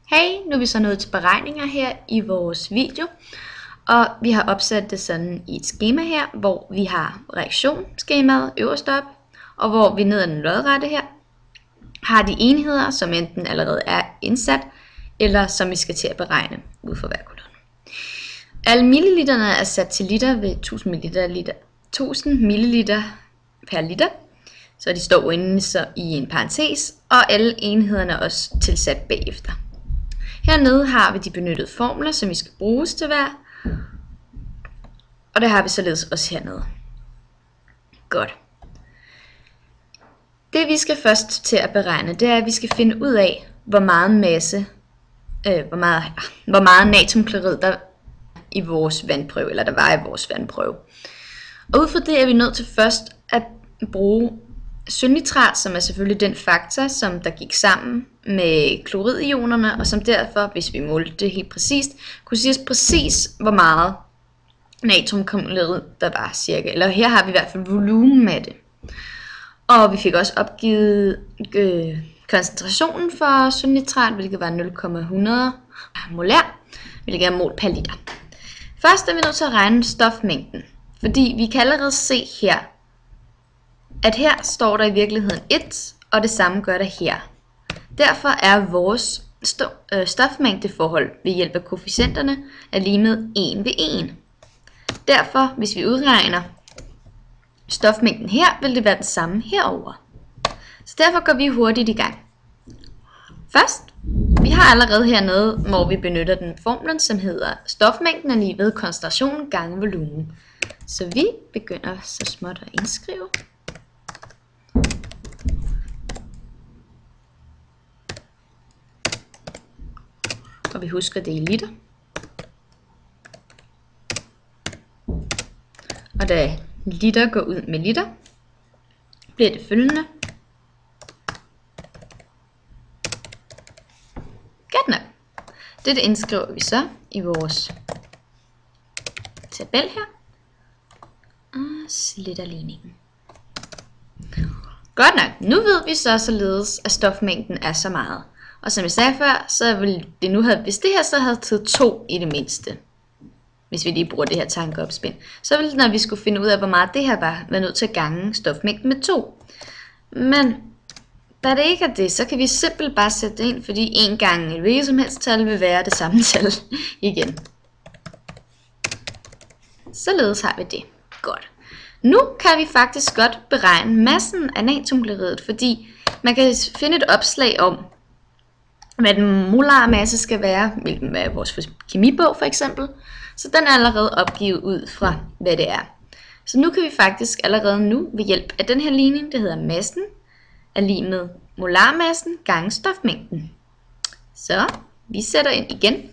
Hey, nu er vi så nået til beregninger her i vores video, og vi har opsat det sådan i et skema her, hvor vi har reaktionsskemaet øverst op, og hvor vi ned ad den lodrette her har de enheder, som enten allerede er indsat, eller som vi skal til at beregne ud for hver kolonne. Alle milliliterne er sat til liter ved 1000 ml per liter, så de står inde så i en parentes, og alle enhederne er også tilsat bagefter. Hernede har vi de benyttede formler, som vi skal bruges til hver, og det har vi således også hernede. Godt. Det vi skal først til at beregne, det er, at vi skal finde ud af, hvor meget masse, hvor meget natriumklorid der i vores vandprøve, eller der var i vores vandprøve. Og ud fra det er vi nødt til først at bruge sølvnitrat, som er selvfølgelig den faktor, som der gik sammen med kloridionerne, og som derfor, hvis vi målte det helt præcist, kunne sige præcis, hvor meget natriumklorid der var cirka. Eller her har vi i hvert fald volumen af det. Og vi fik også opgivet koncentrationen for sølvnitrat, hvilket var 0,100 molær, hvilket er mol per liter. Først er vi nødt til at regne stofmængden, fordi vi kan allerede se her, at her står der i virkeligheden 1, og det samme gør der her. Derfor er vores stofmængdeforhold ved hjælp af koefficienterne er lig med 1 ved 1. Derfor, hvis vi udregner stofmængden her, vil det være den samme herover. Så derfor går vi hurtigt i gang. Først, vi har allerede hernede, hvor vi benytter den formlen, som hedder stofmængden er lige ved koncentration gange volumen. Så vi begynder så småt at indskrive. Og vi husker det i liter. Og da liter går ud med liter, bliver det følgende. Godt nok. Dette indskriver vi så i vores tabel her. Og sletter ligningen. Godt nok. Nu ved vi så således, at stofmængden er så meget. Og som jeg sagde før, så vil det nu have, hvis det her så havde taget 2 i det mindste, hvis vi lige bruger det her tankeopspind, så ville, når vi skulle finde ud af, hvor meget det her var, være nødt til at gange stofmængden med 2. Men da det ikke er det, så kan vi simpelthen bare sætte det ind, fordi 1 gange et hvilket som helst tal vil være det samme tal igen. Således har vi det. Godt. Nu kan vi faktisk godt beregne massen af natriumkloridet, fordi man kan finde et opslag om, hvad den molare masse skal være, hvilken er vores kemibog for eksempel. Så den er allerede opgivet ud fra, hvad det er. Så nu kan vi faktisk allerede nu ved hjælp af den her ligning, der hedder massen, er lig med molarmassen gange stofmængden. Så vi sætter ind igen.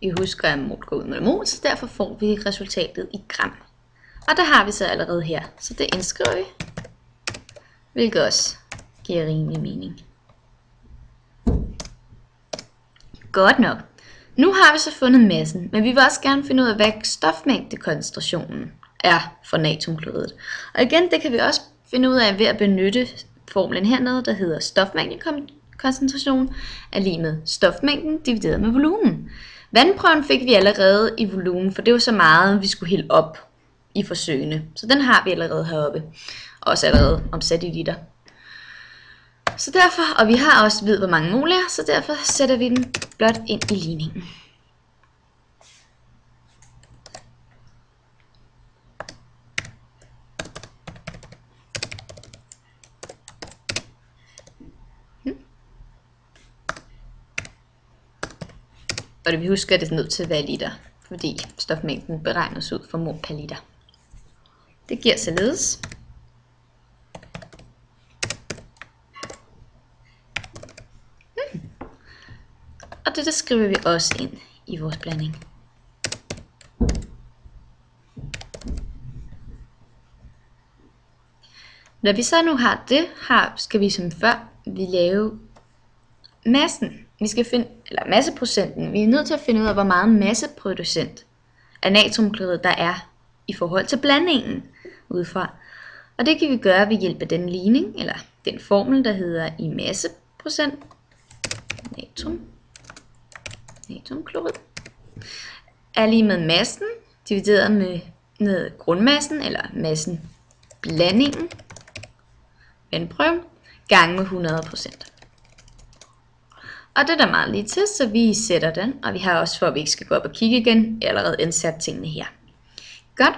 I husker, at mol går ud med mol, så derfor får vi resultatet i gram. Og der har vi så allerede her, så det indskriver vi, hvilket også giver rimelig mening. Godt nok. Nu har vi så fundet massen, men vi vil også gerne finde ud af, hvad stofmængdekoncentrationen er for natriumkloridet. Og igen, det kan vi også finde ud af ved at benytte formlen hernede, der hedder stofmængdekoncentration er lig med stofmængden divideret med volumen. Vandprøven fik vi allerede i volumen, for det var så meget, vi skulle hælde op i forsøgene. Så den har vi allerede heroppe, også allerede omsat i liter. Så derfor, og vi har også ved, hvor mange mol er, så derfor sætter vi den blot ind i ligningen. Og det vi husker, at det er nødt til at være liter, fordi stofmængden beregnes ud fra mol per liter. Det giver således og det skriver vi også ind i vores blanding. Når vi så nu har det, skal vi som før lave massen. Vi skal finde, eller masseprocenten. Vi er nødt til at finde ud af, hvor meget masseprocent af natriumklorid der er i forhold til blandingen udefra. Og det kan vi gøre ved hjælp af den ligning, eller den formel, der hedder i masseprocent natriumklorid er lige med massen divideret med grundmassen, eller massen blandingen, vandprøven, gange med 100%. Og det er der meget lige til, så vi sætter den, og vi har også, for at vi ikke skal gå op og kigge igen, allerede indsat tingene her. Godt.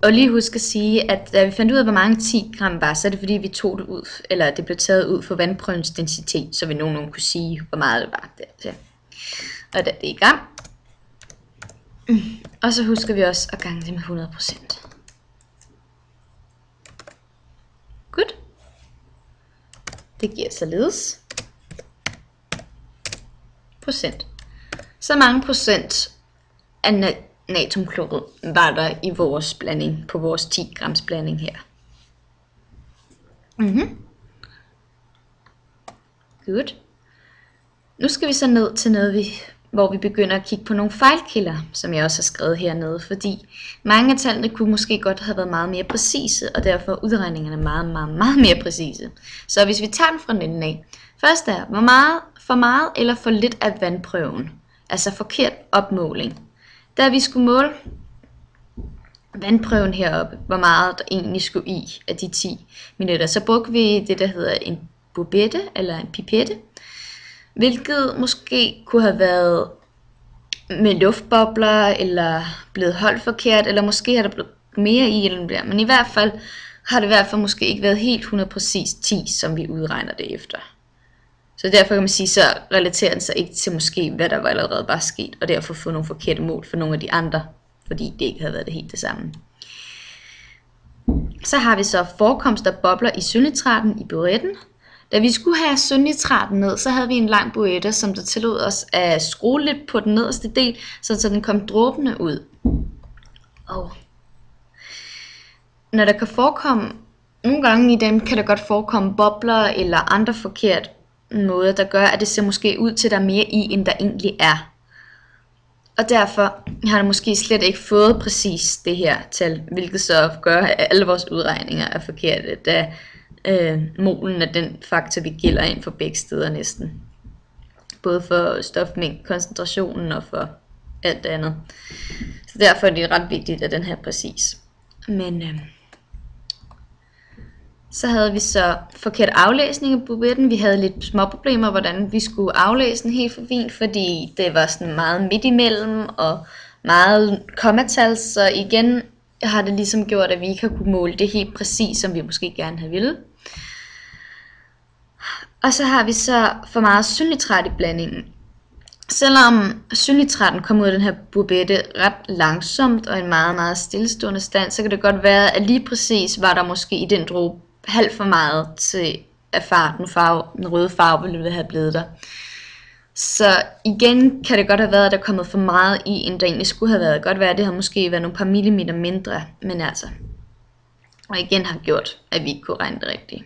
Og lige husk at sige, at da vi fandt ud af, hvor mange 10 gram var, så er det fordi, vi tog det ud, eller det blev taget ud for vandprøvens densitet, så vi nogenlunde kunne sige, hvor meget det var. Der. Og da det er i gram. Og så husker vi også at gange det med 100%. Godt. Det giver således procent. Så mange procent af natriumklorid var der i vores blanding, på vores 10 grams blanding her. Godt. Nu skal vi så ned til noget, hvor vi begynder at kigge på nogle fejlkilder, som jeg også har skrevet hernede, fordi mange af tallene kunne måske godt have været meget mere præcise, og derfor er udregningerne meget mere præcise. Så hvis vi tager den fra 19 af, først er, for meget eller for lidt af vandprøven, altså forkert opmåling. Da vi skulle måle vandprøven heroppe, hvor meget der egentlig skulle i af de 10 minutter, så brugte vi det, der hedder en bobette eller en pipette, hvilket måske kunne have været med luftbobler, eller blevet holdt forkert, eller måske har der blevet mere i, eller der. Men i hvert fald har det måske ikke været helt 100% 10, som vi udregner det efter. Så derfor kan man sige, så relaterer den sig ikke til måske, hvad der allerede var sket, og derfor få nogle forkerte mål for nogle af de andre, fordi det ikke havde været det helt det samme. Så har vi så forekomst af bobler i sølvnitraten i buretten. Da vi skulle have sølvnitraten ned, så havde vi en lang burette, som der tillod os at skrue lidt på den nederste del, så den kom dråbende ud. Og når der kan forekomme, nogle gange i dem kan der godt forekomme bobler eller andre forkerte måder, der gør, at det ser måske ud til, at der er mere i, end der egentlig er. Og derfor har det måske slet ikke fået præcis det her tal, hvilket så gør, at alle vores udregninger er forkerte, da molen af den faktor, vi gælder ind for begge steder næsten. Både for stofmængden, koncentrationen og for alt det andet. Så derfor er det ret vigtigt, at den her er præcis. Men så havde vi så forkert aflæsning af buretten. Vi havde lidt små problemer, hvordan vi skulle aflæse den helt for fint, fordi det var sådan meget midt imellem og meget kommatal. Så igen har det ligesom gjort, at vi ikke har kunne måle det helt præcis, som vi måske gerne havde ville. Og så har vi så for meget sølvnitrat i blandingen. Selvom sølvnitraten kommer ud af den her bubette ret langsomt og en meget stillestående stand, så kan det godt være, at lige præcis var der måske i den dråbe halvt for meget til at den røde farve ville have blevet der. Så igen kan det godt have været, at der er kommet for meget i, end der egentlig skulle have været. Godt være, at det har måske været nogle par millimeter mindre, men altså. Og igen har gjort, at vi ikke kunne regne det rigtigt.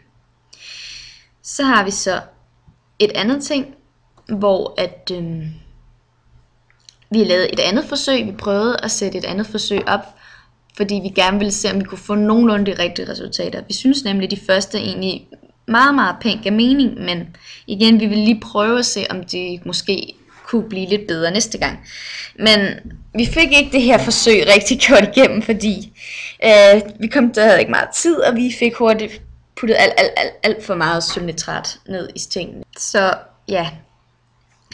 Så har vi så et andet ting, hvor at vi har lavet et andet forsøg. Vi prøvede at sætte et andet forsøg op, fordi vi gerne ville se, om vi kunne få nogenlunde de rigtige resultater. Vi synes nemlig, at de første egentlig meget pænt gav mening, men igen, vi vil lige prøve at se, om de måske kunne blive lidt bedre næste gang. Men vi fik ikke det her forsøg rigtig gjort igennem, fordi der havde ikke meget tid, og vi fik hurtigt puttet alt for meget sølvnitrat ned i tingene. Så ja,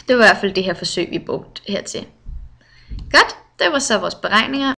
det var i hvert fald det her forsøg, vi brugte hertil. Godt, det var så vores beregninger.